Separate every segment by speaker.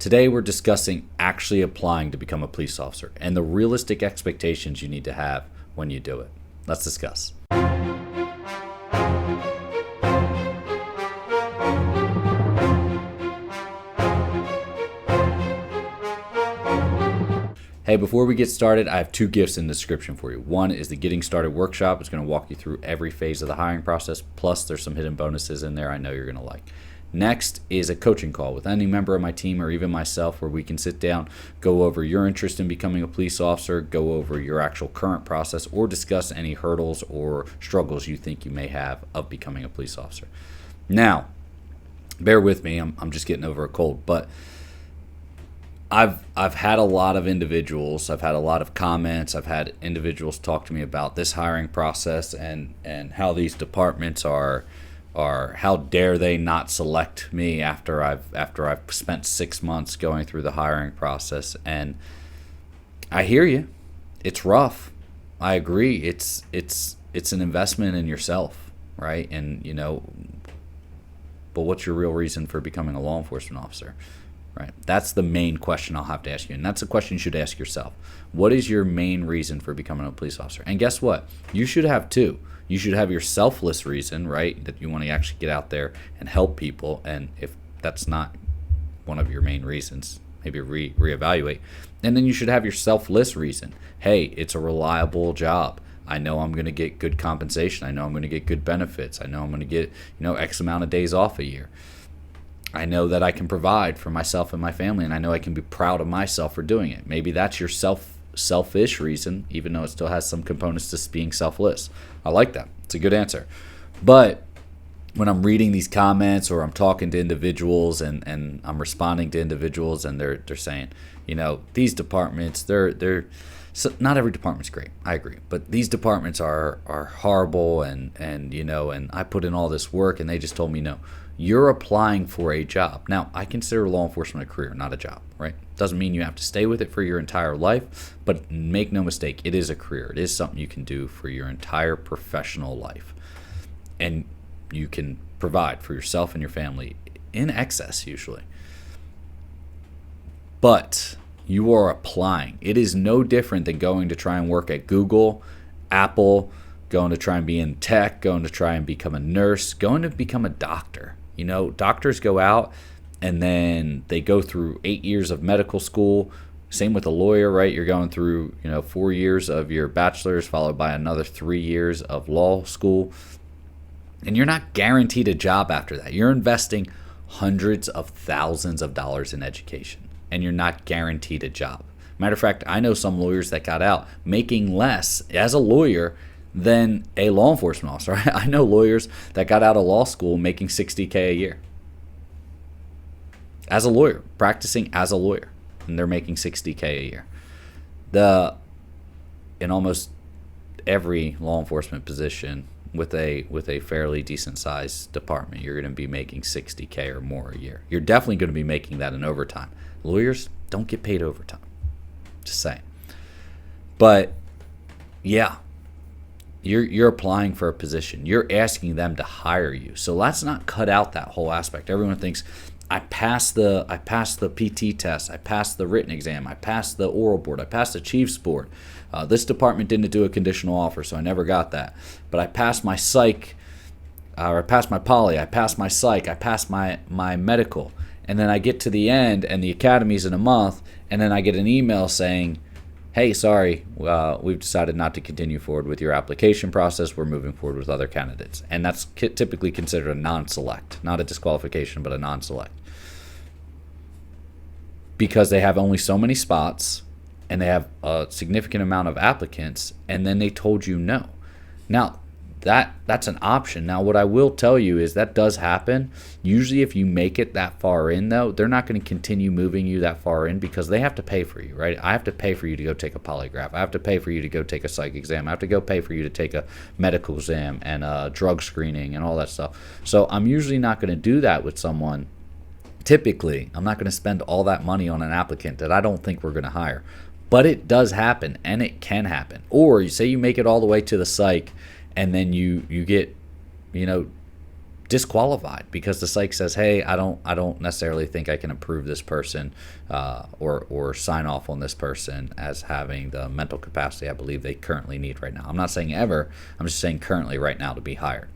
Speaker 1: Today we're discussing actually applying to become a police officer and the realistic expectations you need to have when you do it. Let's discuss. Hey, before we get started, I have two gifts in the description for you. One is the Getting Started workshop. It's going to walk you through every phase of the hiring process. Plus, there's some hidden bonuses in there I know you're going to like. Next is a coaching call with any member of my team or even myself where we can sit down, go over your interest in becoming a police officer, go over your actual current process, or discuss any hurdles or struggles you think you may have of becoming a police officer. Now, bear with me. I'm just getting over a cold, but I've had a lot of individuals, I've had a lot of comments, I've had individuals talk to me about this hiring process and how these departments are how dare they not select me after I've spent 6 months going through the hiring process. And I hear you. It's rough. I agree. It's an investment in yourself, right? And but what's your real reason for becoming a law enforcement officer? Right. That's the main question I'll have to ask you. And that's a question you should ask yourself. What is your main reason for becoming a police officer? And guess what? You should have two. You should have your selfless reason, right? That you want to actually get out there and help people. And if that's not one of your main reasons, maybe reevaluate. And then you should have your selfless reason. Hey, it's a reliable job. I know I'm going to get good compensation. I know I'm going to get good benefits. I know I'm going to get, X amount of days off a year. I know that I can provide for myself and my family, and I know I can be proud of myself for doing it. Maybe that's your selfish reason, even though it still has some components to being selfless. I like that. It's a good answer. But when I'm reading these comments or I'm talking to individuals and I'm responding to individuals and they're saying, these departments, they're so not every department's great. I agree. But these departments are horrible and I put in all this work and they just told me no. You're applying for a job. Now, I consider law enforcement a career, not a job, right? Doesn't mean you have to stay with it for your entire life, but make no mistake, it is a career. It is something you can do for your entire professional life. And you can provide for yourself and your family in excess, usually. But you are applying. It is no different than going to try and work at Google, Apple, going to try and be in tech, going to try and become a nurse, going to become a doctor. Doctors go out and then they go through 8 years of medical school. Same with a lawyer, right? You're going through, 4 years of your bachelor's followed by another 3 years of law school. And you're not guaranteed a job after that. You're investing hundreds of thousands of dollars in education and you're not guaranteed a job. Matter of fact, I know some lawyers that got out making less as a lawyer than a law enforcement officer. I know lawyers that got out of law school making $60K a year. As a lawyer, practicing as a lawyer, and they're making $60K a year. In almost every law enforcement position with a fairly decent sized department, you're going to be making $60K or more a year. You're definitely going to be making that in overtime. Lawyers don't get paid overtime. Just saying. But yeah, You're applying for a position. You're asking them to hire you. So let's not cut out that whole aspect. Everyone thinks I passed the PT test, I passed the written exam, I passed the oral board, I passed the Chiefs board. This department didn't do a conditional offer, so I never got that. But I passed my psych, or I passed my poly, I passed my psych, I passed my medical. And then I get to the end and the academy's in a month, and then I get an email saying, hey, sorry, we've decided not to continue forward with your application process. We're moving forward with other candidates. And that's typically considered a non-select, not a disqualification, but a non-select. Because they have only so many spots and they have a significant amount of applicants, and then they told you no. Now, that's an option. Now, what I will tell you is that does happen. Usually if you make it that far in, though, they're not going to continue moving you that far in because they have to pay for you, right? I have to pay for you to go take a polygraph. I have to pay for you to go take a psych exam. I have to go pay for you to take a medical exam and a drug screening and all that stuff. So I'm usually not going to do that with someone. Typically, I'm not going to spend all that money on an applicant that I don't think we're going to hire. But it does happen, and it can happen. Or you say you make it all the way to the psych, and then you get, disqualified because the psych says, hey, I don't necessarily think I can approve this person or sign off on this person as having the mental capacity I believe they currently need right now. I'm not saying ever, I'm just saying currently right now to be hired.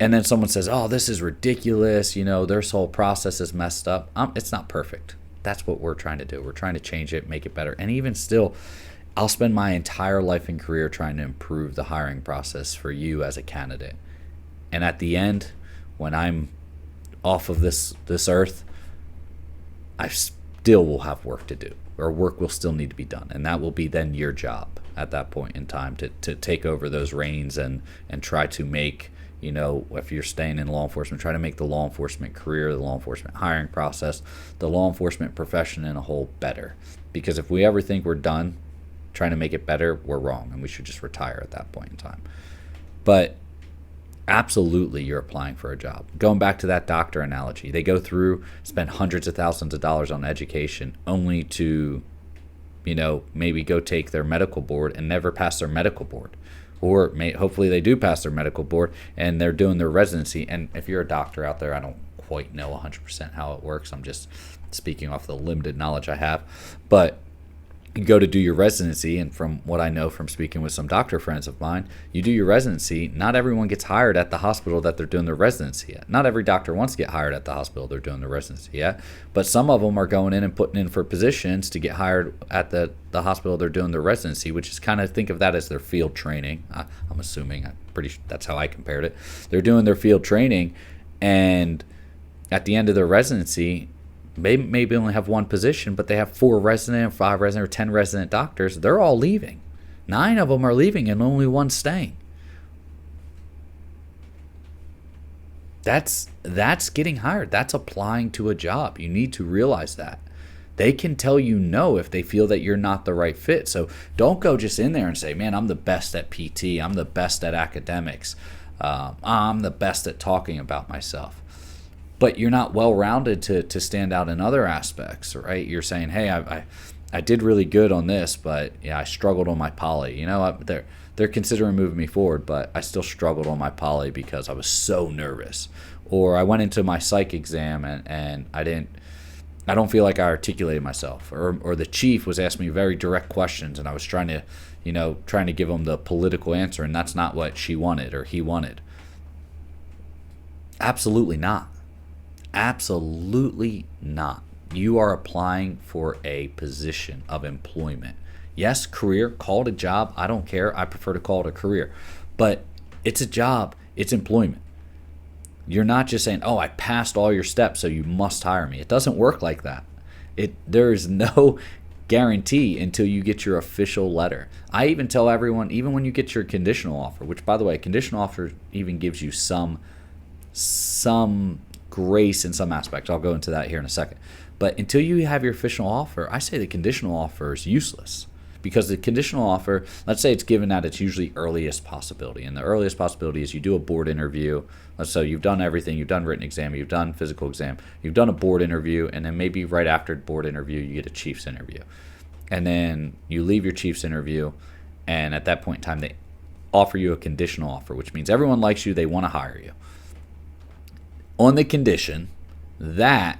Speaker 1: And then someone says, oh, this is ridiculous, their whole process is messed up. It's not perfect. That's what we're trying to do. We're trying to change it, make it better. And even still, I'll spend my entire life and career trying to improve the hiring process for you as a candidate. And at the end, when I'm off of this earth, I still will have work to do, or work will still need to be done. And that will be then your job at that point in time to take over those reins and try to make, if you're staying in law enforcement, try to make the law enforcement career, the law enforcement hiring process, the law enforcement profession in a whole better. Because if we ever think we're done trying to make it better, we're wrong, and we should just retire at that point in time. But absolutely, you're applying for a job. Going back to that doctor analogy, they go through, spend hundreds of thousands of dollars on education only to, maybe go take their medical board and never pass their medical board. Or hopefully they do pass their medical board and they're doing their residency. And if you're a doctor out there, I don't quite know 100% how it works. I'm just speaking off the limited knowledge I have. But you go to do your residency, and from what I know from speaking with some doctor friends of mine, you do your residency. Not everyone gets hired at the hospital that they're doing their residency at. Not every doctor wants to get hired at the hospital they're doing their residency at, but some of them are going in and putting in for positions to get hired at the hospital they're doing their residency, which is kind of, think of that as their field training. I'm assuming, I'm pretty sure that's how I compared it. They're doing their field training, and at the end of their residency, they maybe only have one position, but they have 4 resident, 5 resident, or 10 resident doctors. They're all leaving. 9 of them are leaving and only 1 staying. That's getting hired. That's applying to a job. You need to realize that. They can tell you no if they feel that you're not the right fit. So don't go just in there and say, man, I'm the best at PT. I'm the best at academics. I'm the best at talking about myself. But you're not well-rounded to stand out in other aspects, right? You're saying, hey, I did really good on this, but yeah, I struggled on my poly. They're considering moving me forward, but I still struggled on my poly because I was so nervous. Or I went into my psych exam and I don't feel like I articulated myself. Or the chief was asking me very direct questions, and I was trying to give him the political answer, and that's not what she wanted or he wanted. Absolutely not. Absolutely not. You are applying for a position of employment. Yes, career, call it a job. I don't care. I prefer to call it a career. But it's a job. It's employment. You're not just saying, oh, I passed all your steps, so you must hire me. It doesn't work like that. There is no guarantee until you get your official letter. I even tell everyone, even when you get your conditional offer, which, by the way, a conditional offer even gives you some grace in some aspects. I'll go into that here in a second. But until you have your official offer, I say the conditional offer is useless, because the conditional offer, let's say it's given at its usually earliest possibility. And the earliest possibility is you do a board interview. Let's say you've done everything. You've done written exam. You've done physical exam. You've done a board interview. And then maybe right after the board interview, you get a chief's interview. And then you leave your chief's interview. And at that point in time, they offer you a conditional offer, which means everyone likes you. They want to hire you, on the condition that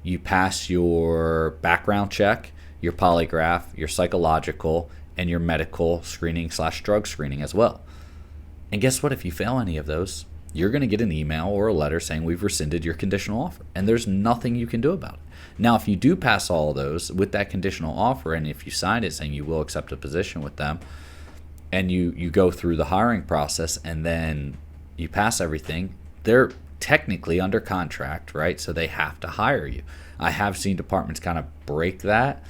Speaker 1: you pass your background check, your polygraph, your psychological, and your medical screening/drug screening as well. And guess what? If you fail any of those, you're going to get an email or a letter saying we've rescinded your conditional offer, and there's nothing you can do about it. Now, if you do pass all of those with that conditional offer, and if you sign it saying you will accept a position with them, and you go through the hiring process, and then you pass everything, they're technically under contract, right? So they have to hire you. I have seen departments kind of break that.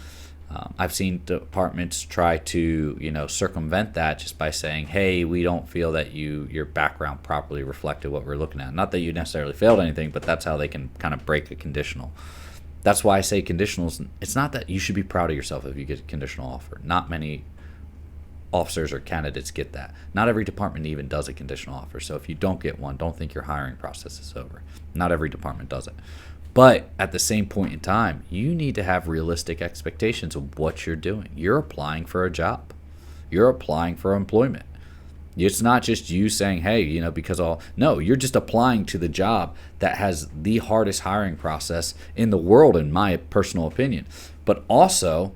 Speaker 1: I've seen departments try to, circumvent that just by saying, hey, we don't feel that your background properly reflected what we're looking at. Not that you necessarily failed anything, but that's how they can kind of break a conditional. That's why I say conditionals. It's not that you should be proud of yourself if you get a conditional offer. Not many officers or candidates get that. Not every department even does a conditional offer. So if you don't get one, don't think your hiring process is over. Not every department does it. But at the same point in time, you need to have realistic expectations of what you're doing. You're applying for a job. You're applying for employment. It's not just you saying, hey, because all, no, you're just applying to the job that has the hardest hiring process in the world, in my personal opinion, but also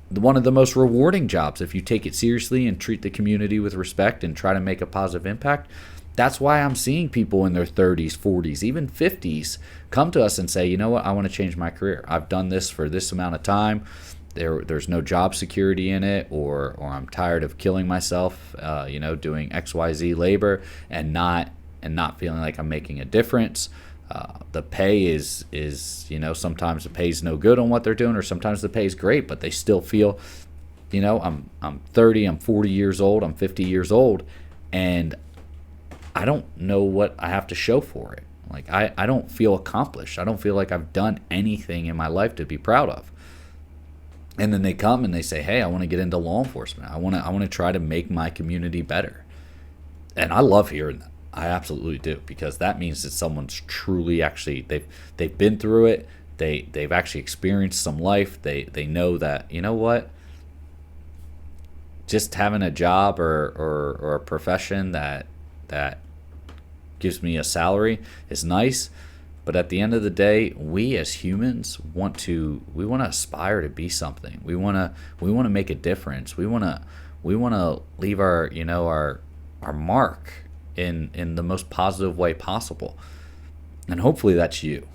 Speaker 1: one of the most rewarding jobs if you take it seriously and treat the community with respect and try to make a positive impact. That's why I'm seeing people in their 30s, 40s, even 50s come to us and say, you know what, I want to change my career. I've done this for this amount of time. There's no job security in it, or I'm tired of killing myself, doing XYZ labor and not feeling like I'm making a difference. The pay is sometimes the pay's no good on what they're doing, or sometimes the pay's great, but they still feel, I'm 30, I'm 40 years old, I'm 50 years old, and I don't know what I have to show for it. Like I don't feel accomplished. I don't feel like I've done anything in my life to be proud of. And then they come and they say, hey, I want to get into law enforcement. I want to try to make my community better. And I love hearing that. I absolutely do, because that means that someone's truly actually they've been through it. They've actually experienced some life. They know that, you know what? Just having a job or a profession that gives me a salary is nice. But at the end of the day, we as humans want to aspire to be something. We want to make a difference. We want to leave our mark in the most positive way possible. And hopefully that's you,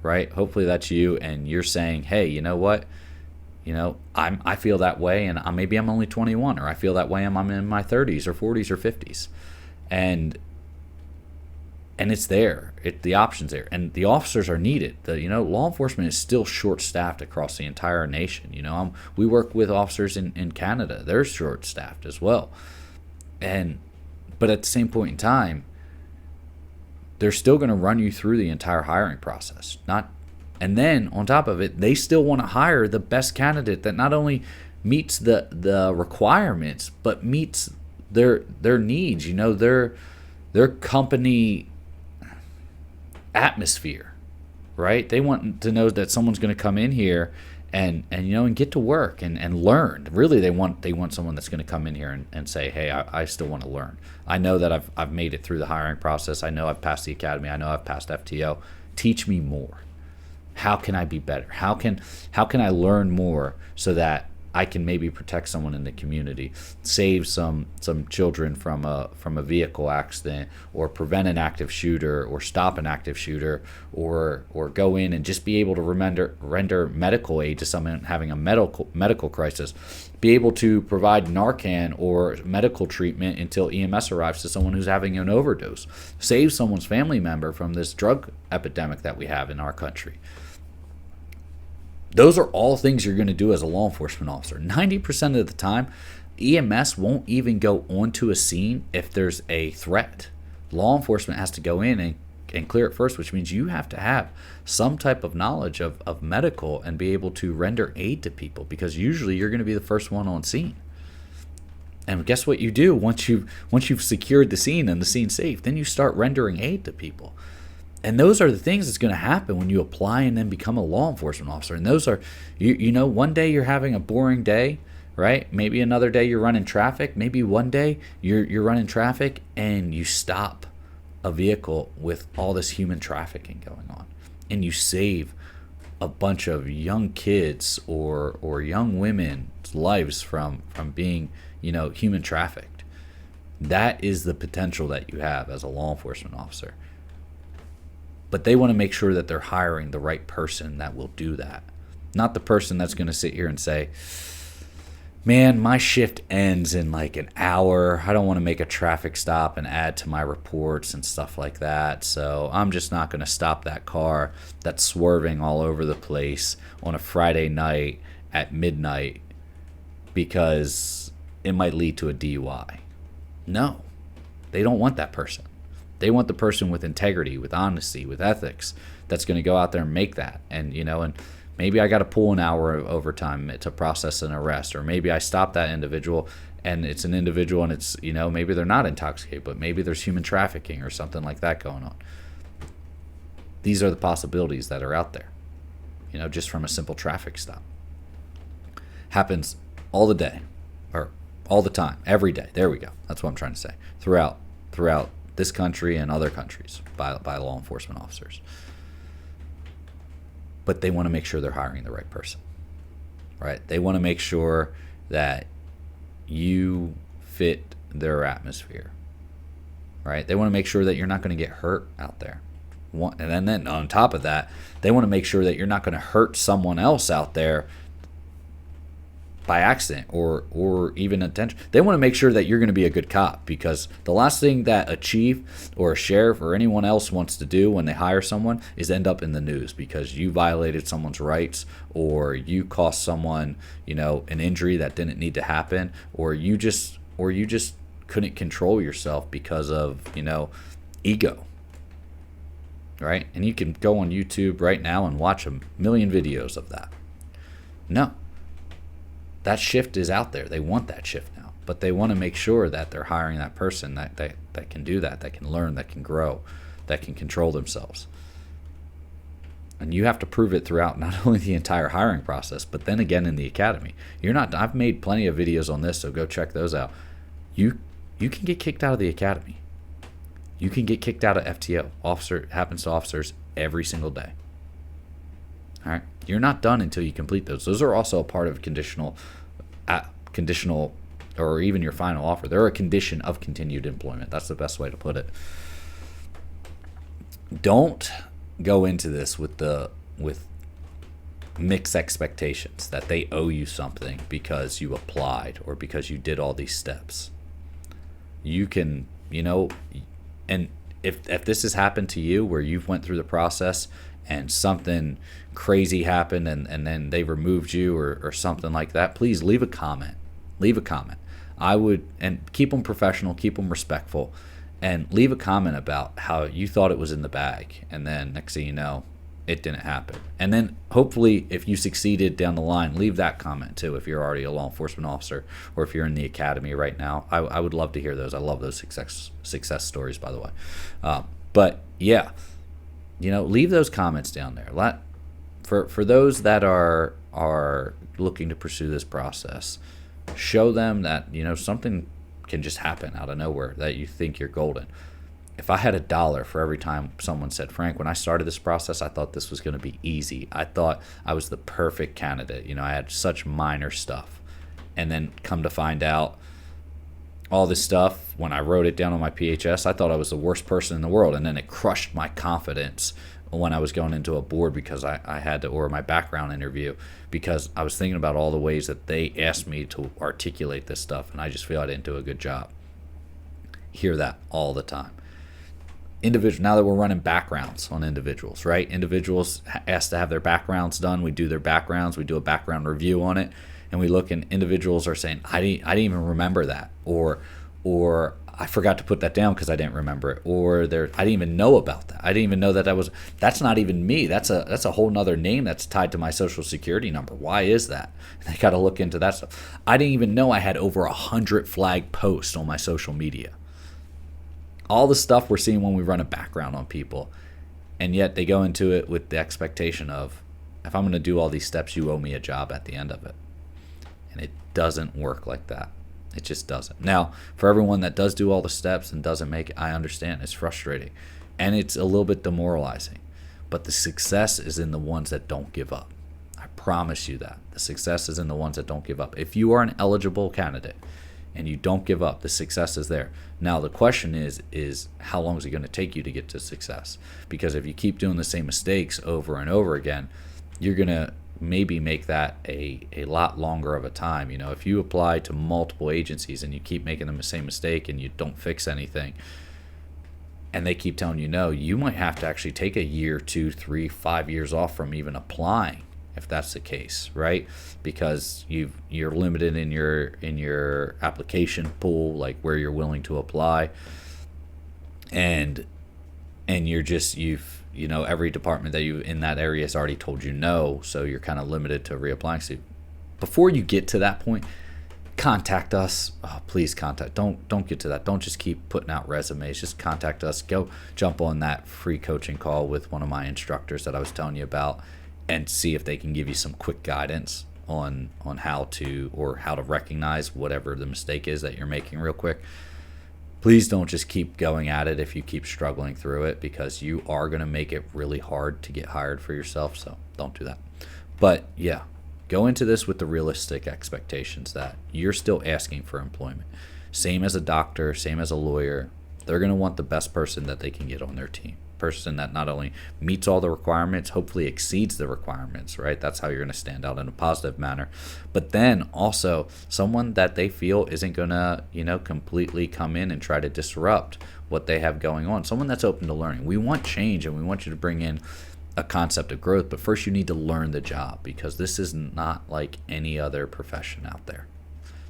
Speaker 1: right? Hopefully that's you, and you're saying, hey, you know what? I feel that way, and maybe I'm only 21, or I feel that way and I'm in my 30s or 40s or 50s, and it's there. The option's there, and the officers are needed. Law enforcement is still short-staffed across the entire nation. We work with officers in Canada; they're short-staffed as well, but at the same point in time, they're still going to run you through the entire hiring process. And then on top of it, they still want to hire the best candidate that not only meets the requirements but meets their needs. Their company atmosphere, right? They want to know that someone's going to come in here and get to work and learn. Really, they want someone that's going to come in here and say, hey, I still want to learn. I know that I've made it through the hiring process. I know I've passed the academy. I know I've passed FTO. Teach me more. How can I be better? How can I learn more so that I can maybe protect someone in the community, save some children from a vehicle accident, or prevent an active shooter, or stop an active shooter, or go in and just be able to render medical aid to someone having a medical crisis, be able to provide Narcan or medical treatment until EMS arrives to someone who's having an overdose, save someone's family member from this drug epidemic that we have in our country. Those are all things you're going to do as a law enforcement officer. 90% of the time, EMS won't even go onto a scene if there's a threat. Law enforcement has to go in and clear it first, which means you have to have some type of knowledge of medical and be able to render aid to people, because usually you're going to be the first one on scene. And guess what you do once you've secured the scene and the scene's safe? Then you start rendering aid to people. And those are the things that's going to happen when you apply and then become a law enforcement officer. And those are, one day you're having a boring day, right? Maybe another day you're running traffic. Maybe one day you're running traffic and you stop a vehicle with all this human trafficking going on, and you save a bunch of young kids or young women's lives from being, human trafficked. That is the potential that you have as a law enforcement officer. But they want to make sure that they're hiring the right person that will do that. Not the person that's going to sit here and say, man, my shift ends in like an hour. I don't want to make a traffic stop and add to my reports and stuff like that. So I'm just not going to stop that car that's swerving all over the place on a Friday night at midnight because it might lead to a DUI. No, they don't want that person. They want the person with integrity, with honesty, with ethics that's going to go out there and make that. And, and maybe I got to pull an hour of overtime to process an arrest, or maybe I stop that individual and it's an individual and it's, maybe they're not intoxicated, but maybe there's human trafficking or something like that going on. These are the possibilities that are out there, just from a simple traffic stop. Happens all the day, or all the time, every day. There we go. That's what I'm trying to say. Throughout this country and other countries by law enforcement officers. But they want to make sure they're hiring the right person, right? They want to make sure that you fit their atmosphere, right? They want to make sure that you're not going to get hurt out there. And then on top of that, they want to make sure that you're not going to hurt someone else out there by accident or even intention. They want to make sure that you're going to be a good cop, because the last thing that a chief or a sheriff or anyone else wants to do when they hire someone is end up in the news because you violated someone's rights, or you cost someone, an injury that didn't need to happen, or you just couldn't control yourself because of, ego. Right? And you can go on YouTube right now and watch a million videos of that. No. That shift is out there. They want that shift now. But they want to make sure that they're hiring that person that can do that can learn, that can grow, that can control themselves. And you have to prove it throughout not only the entire hiring process, but then again in the academy. I've made plenty of videos on this, so go check those out. You can get kicked out of the academy. You can get kicked out of FTO. It happens to officers every single day. All right, you're not done until you complete those. Those are also a part of conditional, or even your final offer. They're a condition of continued employment. That's the best way to put it. Don't go into this with mixed expectations that they owe you something because you applied or because you did all these steps. You can, and if this has happened to you where you've went through the process and something crazy happened and then they removed you or something like that, please leave a comment. I would, and keep them professional, keep them respectful, and leave a comment about how you thought it was in the bag, and then next thing you know, it didn't happen. And then hopefully if you succeeded down the line, leave that comment too if you're already a law enforcement officer or if you're in the academy right now. I would love to hear those. I love those success stories, by the way. But yeah, leave those comments down there. For those that are looking to pursue this process, show them that something can just happen out of nowhere, that you think you're golden. If I had $1 for every time someone said, Frank, when I started this process, I thought this was going to be easy. I thought I was the perfect candidate. I had such minor stuff. And then come to find out all this stuff, when I wrote it down on my PHS, I thought I was the worst person in the world. And then it crushed my confidence when I was going into a board because I had to, or my background interview, because I was thinking about all the ways that they asked me to articulate this stuff. And I just feel I didn't do a good job. Hear that all the time. Now that we're running backgrounds on individuals, right? Individuals asked to have their backgrounds done. We do their backgrounds. We do a background review on it. And we look, and individuals are saying, I didn't even remember that. Or I forgot to put that down because I didn't remember it. Or I didn't even know about that. I didn't even know that's not even me. That's a whole nother name that's tied to my social security number. Why is that? And I got to look into that stuff. I didn't even know I had over 100 flag posts on my social media. All the stuff we're seeing when we run a background on people, and yet they go into it with the expectation of, if I'm going to do all these steps, you owe me a job at the end of it. And it doesn't work like that. It just doesn't. Now, for everyone that does do all the steps and doesn't make it, I understand. It's frustrating. And it's a little bit demoralizing. But the success is in the ones that don't give up. I promise you that. The success is in the ones that don't give up. If you are an eligible candidate and you don't give up, the success is there. Now, the question is how long is it going to take you to get to success? Because if you keep doing the same mistakes over and over again, you're going to maybe make that a lot longer of a time. If you apply to multiple agencies and you keep making the same mistake and you don't fix anything, and they keep telling you no, you might have to actually take a year, 2, 3, 5 years off from even applying, if that's the case, right? Because you're limited in your application pool, like where you're willing to apply, and every department that you in that area has already told you no, so you're kind of limited to reapplying. So before you get to that point, contact us. Please contact. Don't get to that. Don't just keep putting out resumes. Just contact us. Go jump on that free coaching call with one of my instructors that I was telling you about, and see if they can give you some quick guidance. on how to recognize whatever the mistake is that you're making real quick. Please don't just keep going at it if you keep struggling through it, because you are going to make it really hard to get hired for yourself. So don't do that. But yeah, go into this with the realistic expectations that you're still asking for employment. Same as a doctor, same as a lawyer. They're going to want the best person that they can get on their team. Person that not only meets all the requirements, hopefully exceeds the requirements, right? That's how you're going to stand out in a positive manner. But then also someone that they feel isn't going to, completely come in and try to disrupt what they have going on. Someone that's open to learning. We want change and we want you to bring in a concept of growth, but first you need to learn the job, because this is not like any other profession out there.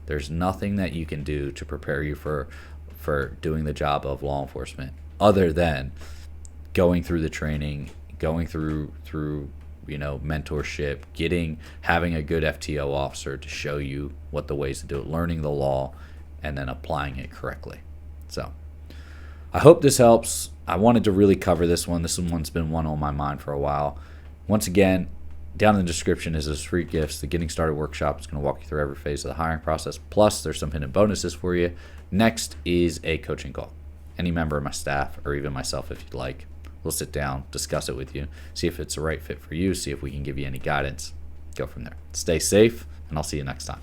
Speaker 1: There's nothing that you can do to prepare you for doing the job of law enforcement other than going through the training, going through mentorship, having a good FTO officer to show you what the ways to do it, learning the law, and then applying it correctly. So I hope this helps. I wanted to really cover this one. This one's been one on my mind for a while. Once again, down in the description is those free gifts. The Getting Started Workshop is going to walk you through every phase of the hiring process. Plus, there's some hidden bonuses for you. Next is a coaching call. Any member of my staff, or even myself if you'd like, we'll sit down, discuss it with you, see if it's the right fit for you, see if we can give you any guidance. Go from there. Stay safe, and I'll see you next time.